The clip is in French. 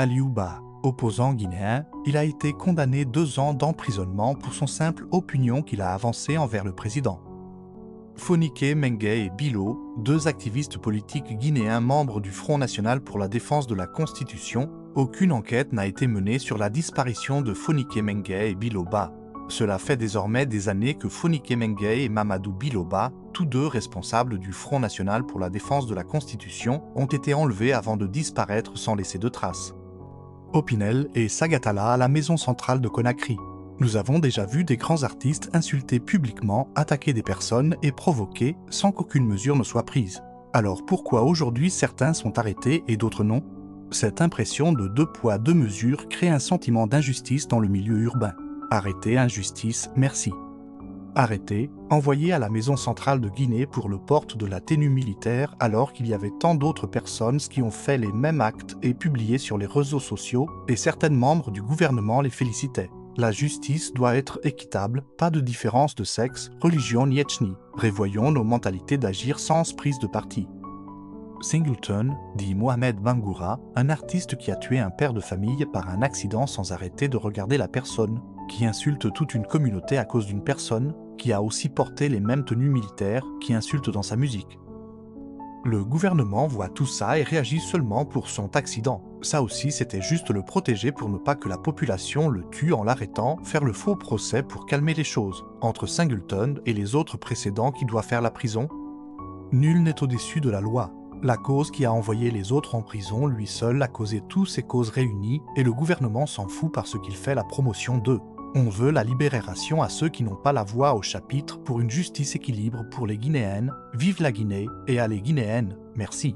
Aliou Ba, opposant guinéen, il a été condamné 2 ans d'emprisonnement pour son simple opinion qu'il a avancée envers le président. Fonike Mengue et Bilo, 2 activistes politiques guinéens membres du Front National pour la défense de la Constitution, aucune enquête n'a été menée sur la disparition de Fonike Mengue et Bilo Ba. Cela fait désormais des années que Fonike Mengue et Mamadou Bilo Ba, tous 2 responsables du Front National pour la défense de la Constitution, ont été enlevés avant de disparaître sans laisser de traces. Opinel et Sagatala à la maison centrale de Conakry. Nous avons déjà vu des grands artistes insulter publiquement, attaquer des personnes et provoquer sans qu'aucune mesure ne soit prise. Alors pourquoi aujourd'hui certains sont arrêtés et d'autres non? Cette impression de 2 poids 2 mesures crée un sentiment d'injustice dans le milieu urbain. Arrêté, injustice, merci. Arrêté, envoyé à la maison centrale de Guinée pour le port de la tenue militaire alors qu'il y avait tant d'autres personnes qui ont fait les mêmes actes et publiés sur les réseaux sociaux et certains membres du gouvernement les félicitaient. La justice doit être équitable, pas de différence de sexe, religion ni ethnie. Revoyons nos mentalités d'agir sans prise de parti. Singleton, dit Mohamed Bangoura, un artiste qui a tué un père de famille par un accident sans arrêter de regarder la personne, qui insulte toute une communauté à cause d'une personne, qui a aussi porté les mêmes tenues militaires, qui insulte dans sa musique. Le gouvernement voit tout ça et réagit seulement pour son accident. Ça aussi, c'était juste le protéger pour ne pas que la population le tue en l'arrêtant, faire le faux procès pour calmer les choses. Entre Singleton et les autres précédents qui doivent faire la prison, nul n'est au-dessus de la loi. La cause qui a envoyé les autres en prison, lui seul, a causé toutes ces causes réunies et le gouvernement s'en fout parce qu'il fait la promotion d'eux. On veut la libération à ceux qui n'ont pas la voix au chapitre pour une justice équilibre pour les Guinéennes, vive la Guinée et allez Guinéennes, merci.